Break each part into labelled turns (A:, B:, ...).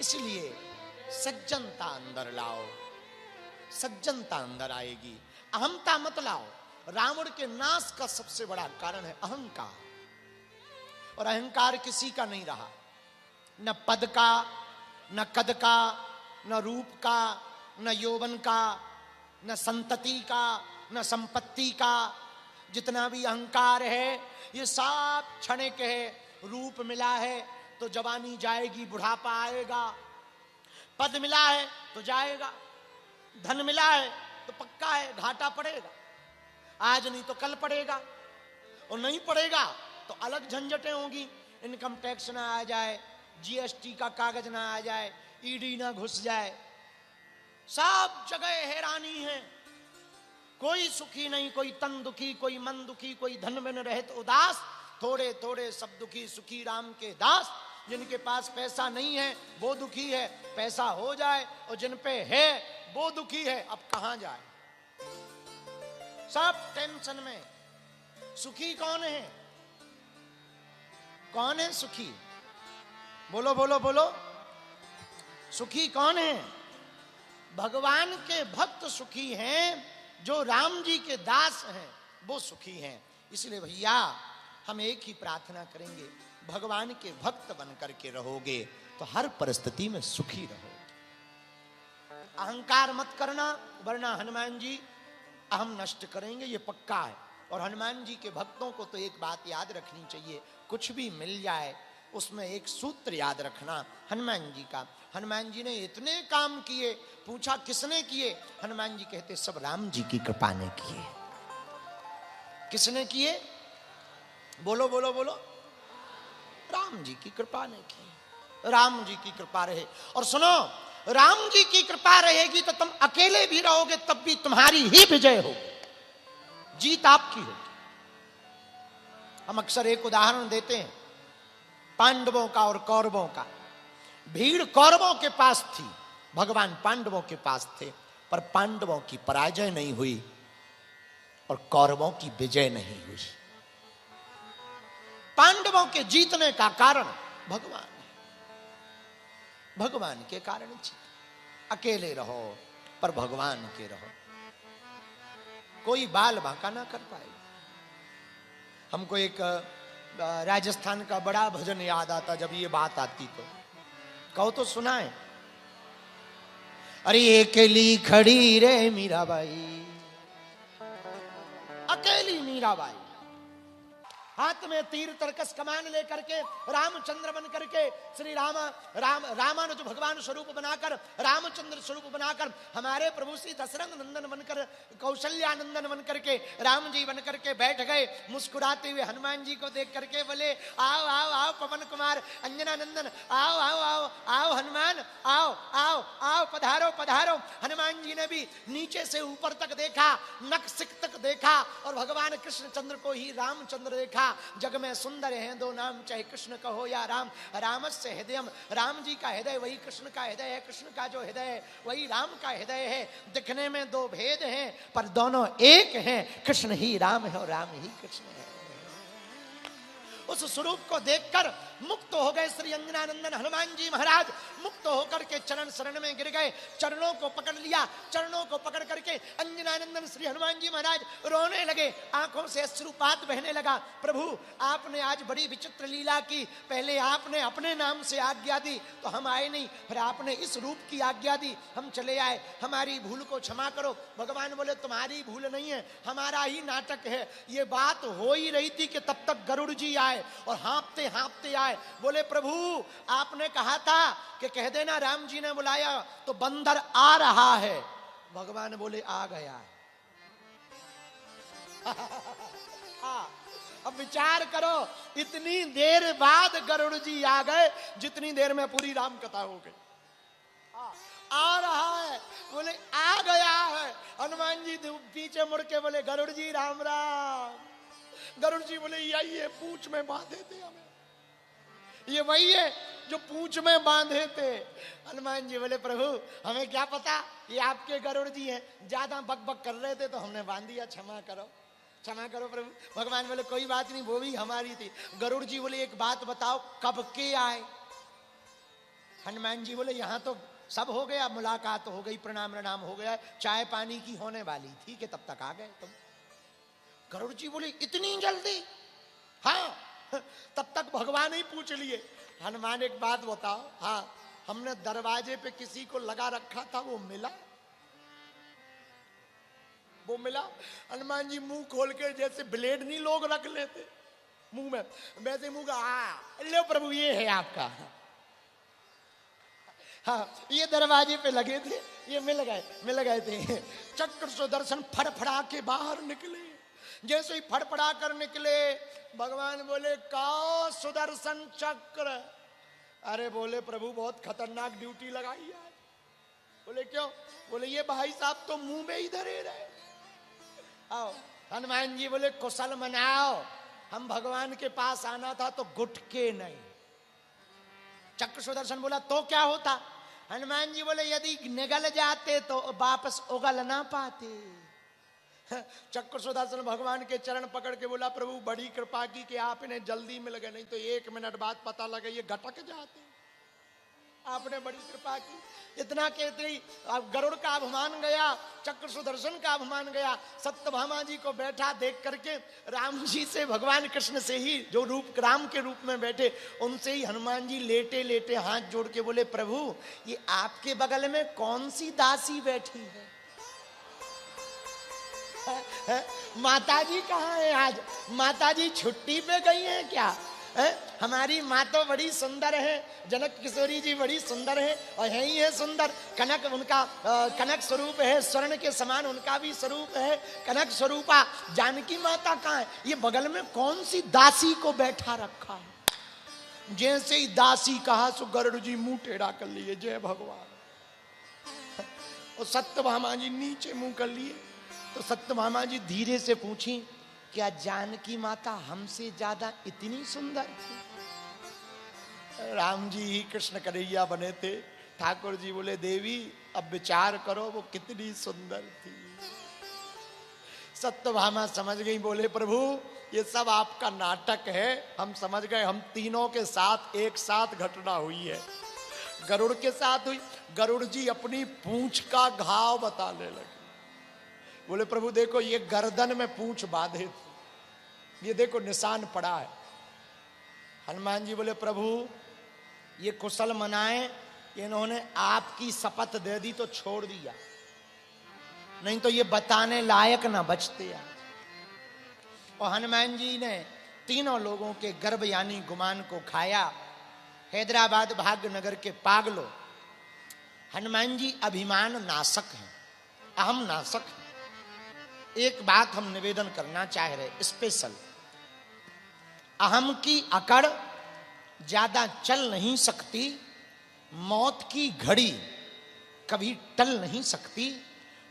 A: इसलिए सज्जनता अंदर लाओ, सज्जनता अंदर आएगी। अहमता मत लाओ। रावण के नाश का सबसे बड़ा कारण है अहंकार, और अहंकार किसी का नहीं रहा, न पद का, न कद का, न रूप का, न यौवन का, न संतति का, न संपत्ति का। जितना भी अहंकार है ये सब क्षणिक है। रूप मिला है तो जवानी जाएगी, बुढ़ापा आएगा। पद मिला है तो जाएगा, धन मिला है तो पक्का है घाटा पड़ेगा, आज नहीं तो कल पड़ेगा, और नहीं पड़ेगा तो अलग झंझटें होंगी। इनकम टैक्स ना आ जाए, जीएसटी का कागज ना आ जाए, ईडी ना घुस जाए, सब जगह हैरानी है। कोई सुखी नहीं, कोई तन दुखी, कोई मन दुखी, कोई धन में रहित उदास, थोड़े थोड़े सब दुखी, सुखी राम के दास। जिनके पास पैसा नहीं है वो दुखी है, पैसा हो जाए, और जिन पे है वो दुखी है। अब कहां जाए, सब टेंशन में। सुखी कौन है? कौन है सुखी? बोलो बोलो बोलो, सुखी कौन है? भगवान के भक्त सुखी हैं, जो राम जी के दास हैं वो सुखी हैं। इसलिए भैया हम एक ही प्रार्थना करेंगे, भगवान के भक्त बनकर के रहोगे तो हर परिस्थिति में सुखी रहोगे। अहंकार मत करना, वरना हनुमान जी अहम नष्ट करेंगे, ये पक्का है। और हनुमान जी के भक्तों को तो एक बात याद रखनी चाहिए, कुछ भी मिल जाए उसमें एक सूत्र याद रखना हनुमान जी का। हनुमान जी ने इतने काम किए, पूछा किसने किए? हनुमान जी कहते सब राम जी की कृपा ने किए। किसने किए? बोलो बोलो बोलो, राम जी की कृपा ने की। राम जी की कृपा रहे। और सुनो, राम जी की कृपा रहेगी तो तुम अकेले भी रहोगे तब भी तुम्हारी ही विजय होगी, जीत आपकी होगी। हम अक्सर एक उदाहरण देते हैं पांडवों का और कौरवों का। भीड़ कौरवों के पास थी, भगवान पांडवों के पास थे, पर पांडवों की पराजय नहीं हुई और कौरवों की विजय नहीं हुई। पांडवों के जीतने का कारण भगवान है, भगवान के कारण जीत। अकेले रहो पर भगवान के रहो, कोई बाल बांका ना कर पाएगा। हमको एक राजस्थान का बड़ा भजन याद आता जब ये बात आती, तो कहो तो सुनाए। अरे अकेली खड़ी रे मीराबाई, अकेली मीराबाई, हाथ में तीर तरकस कमान लेकर के, रामचंद्र बन करके, श्री रामानुज भगवान स्वरूप बनाकर, रामचंद्र स्वरूप बनाकर, हमारे प्रभु श्री दशरथ नंदन बनकर, कौशल्या नंदन बन करके, राम जी बन करके बैठ गए। मुस्कुराते हुए हनुमान जी को देख करके बोले आओ आओ आओ पवन कुमार अंजना नंदन, आओ आओ आओ आओ हनुमान, आओ आओ आओ, पधारो पधारो। हनुमान जी ने भी नीचे से ऊपर तक देखा, नख सिक तक देखा, और भगवान कृष्णचंद्र को ही रामचंद्र देखा। जग में सुंदर हैं दो नाम, चाहे कृष्ण कहो या राम, रामस्य हृदयम, राम जी का हृदय वही कृष्ण का हृदय है, कृष्ण का जो हृदय है वही राम का हृदय है। दिखने में दो भेद हैं पर दोनों एक हैं, कृष्ण ही राम है और राम ही कृष्ण है। उस स्वरूप को देखकर मुक्त हो गए श्री अंजनानंदन हनुमान जी महाराज। मुक्त होकर के चरण शरण में गिर गए, चरणों को पकड़ लिया। चरणों को पकड़ करके अंजनानंदन श्री हनुमान जी महाराज रोने लगे, आंखों से अश्रुपात बहने लगा। प्रभु आपने आज बड़ी विचित्र लीला की, पहले आपने अपने नाम से आज्ञा दी तो हम आए नहीं, फिर आपने इस रूप की आज्ञा दी हम चले आए, हमारी भूल को क्षमा करो। भगवान बोले तुम्हारी भूल नहीं है, हमारा ही नाटक है। ये बात हो ही रही थी कि तब तक गरुड़ जी आए और हाँफते हाँफते आए। बोले प्रभु आपने कहा था कि कह देना राम जी ने बुलाया तो बंदर आ रहा है। भगवान बोले आ गया है। अब विचार करो, इतनी देर बाद गरुड़ जी आ गए जितनी देर में पूरी राम कथा हो गई। आ रहा है, बोले आ गया है। हनुमान जी पीछे मुड़ के बोले गरुड़ जी राम राम। गरुड़ जी बोले यही है, पूंछ में बांधे थे हमें, ये वही है जो पूंछ में बांधे थे। हनुमान जी बोले प्रभु हमें क्या पता ये आपके गरुड़ जी हैं, ज्यादा बकबक कर रहे थे तो हमने बांध दिया, क्षमा करो क्षमा करो प्रभु। भगवान बोले कोई बात नहीं, वो भी हमारी थी। गरुड़ जी बोले एक बात बताओ कब के आए? हनुमान जी बोले यहां तो सब हो गया, मुलाकात हो गई, प्रणाम प्रणाम हो गया, चाय पानी की होने वाली थी कि तब तक आ गए तुम। गरुड़ जी बोले इतनी जल्दी? हाँ, तब तक भगवान ही पूछ लिए। हनुमान एक बात बताओ, हाँ हमने दरवाजे पे किसी को लगा रखा था, वो मिला? वो मिला? हनुमान जी मुंह खोल के, जैसे ब्लेड नहीं लोग रख लेते मुंह में, वैसे मुंह का लो प्रभु ये है आपका। हाँ ये दरवाजे पे लगे थे, ये मिल गए थे। चक्र सुदर्शन फड़फड़ा के बाहर निकले। जैसे ही फड़फड़ा कर निकले, भगवान बोले का सुदर्शन चक्र? अरे बोले प्रभु बहुत खतरनाक ड्यूटी लगाई है। बोले क्यों? बोले ये भाई साहब तो मुंह में ही धरे रहे। आओ हनुमान जी बोले कुशल मनाओ, हम भगवान के पास आना था तो गुटके नहीं। चक्र सुदर्शन बोला तो क्या होता? हनुमान जी बोले यदि निगल जाते तो वापस उगल ना पाते। चक्र सुदर्शन भगवान के चरण पकड़ के बोला प्रभु बड़ी कृपा की कि आपने जल्दी मिल गए, नहीं तो 1 मिनट बाद पता लगे ये घटक जाते। आपने बड़ी कृपा की। इतना कहते ही गरुड़ का अभिमान गया, चक्र सुदर्शन का अभिमान गया। सत्यभामा जी को बैठा देख करके राम जी से, भगवान कृष्ण से ही जो रूप राम के रूप में बैठे, उनसे ही हनुमान जी लेटे लेटे हाथ जोड़ के बोले प्रभु ये आपके बगल में कौन सी दासी बैठी है? माताजी कहाँ है आज? माताजी छुट्टी पे गई हैं क्या? हमारी माँ तो बड़ी सुंदर है, जनक किशोरी जी बड़ी सुंदर है, और है ही है सुंदर। कनक उनका कनक स्वरूप है, स्वर्ण के समान उनका भी स्वरूप है, कनक स्वरूपा। जानकी माता कहाँ है? ये बगल में कौन सी दासी को बैठा रखा है? जैसे ही दासी कहा सो गरुड़ जी मुंह टेढ़ा कर लिए, जय भगवान। और सत्यभामा जी नीचे मुंह कर लिए। तो सत्यभामा जी धीरे से पूछी क्या जानकी माता हमसे ज्यादा इतनी सुंदर थी? राम जी ही कृष्ण कन्हैया बने थे। ठाकुर जी बोले देवी अब विचार करो वो कितनी सुंदर थी। सत्यभामा समझ गई, बोले प्रभु ये सब आपका नाटक है, हम समझ गए। हम तीनों के साथ एक साथ घटना हुई है। गरुड़ के साथ हुई। गरुड़ जी अपनी पूंछ का घाव बताने लगे। बोले प्रभु देखो ये गर्दन में पूंछ बांधे थे, ये देखो निशान पड़ा है। हनुमान जी बोले प्रभु ये कुशल मनाए, इन्होंने आपकी शपथ दे दी तो छोड़ दिया, नहीं तो ये बताने लायक ना बचते यार। और हनुमान जी ने तीनों लोगों के गर्भ यानी गुमान को खाया। हैदराबाद भाग्यनगर के पागलों, हनुमान जी अभिमान नाशक हैं, अहम नाशक हैं। एक बात हम निवेदन करना चाह रहे स्पेशल, अहम की अकड़ ज्यादा चल नहीं सकती, मौत की घड़ी कभी टल नहीं सकती।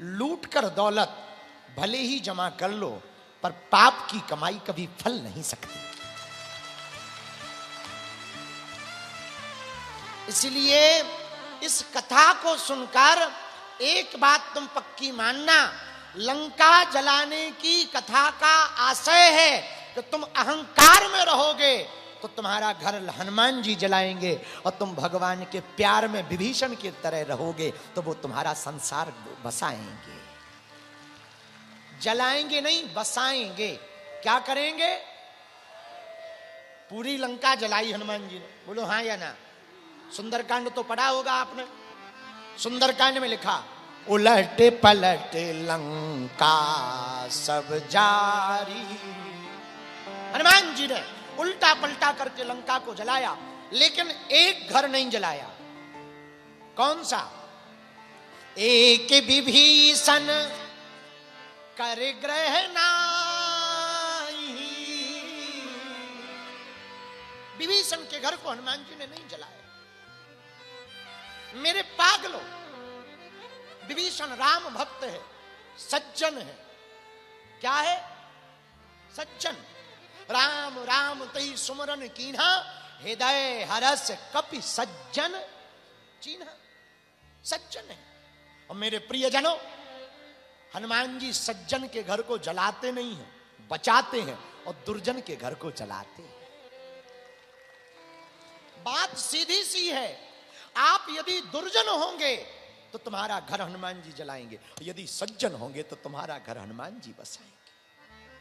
A: लूट कर दौलत भले ही जमा कर लो, पर पाप की कमाई कभी फल नहीं सकती। इसलिए इस कथा को सुनकर एक बात तुम पक्की मानना, लंका जलाने की कथा का आशय है कि तुम अहंकार में रहोगे तो तुम्हारा घर हनुमान जी जलाएंगे, और तुम भगवान के प्यार में विभीषण की तरह रहोगे तो वो तुम्हारा संसार बसाएंगे। जलाएंगे नहीं, बसाएंगे। क्या करेंगे? पूरी लंका जलाई हनुमान जी ने। बोलो हाँ या ना? सुंदरकांड तो पढ़ा होगा आपने। सुंदरकांड में लिखा उलटे पलटे लंका सब जारी। हनुमान जी ने उल्टा पलटा करके लंका को जलाया, लेकिन एक घर नहीं जलाया। कौन सा? एक विभीषण कर ग्रह नाई। विभीषण के घर को हनुमान जी ने नहीं जलाया। मेरे पागलों, विभीषण राम भक्त है, सज्जन है। क्या है? सज्जन। राम राम तई सुमरन कीन्हा, हृदय हरस कपि सज्जन चीन्हा। सज्जन है। और मेरे प्रियजनों, हनुमान जी सज्जन के घर को जलाते नहीं हैं, बचाते हैं, और दुर्जन के घर को जलाते हैं। बात सीधी सी है। आप यदि दुर्जन होंगे तो तुम्हारा घर हनुमान जी जलाएंगे, यदि सज्जन होंगे तो तुम्हारा घर हनुमान जी बसाएंगे।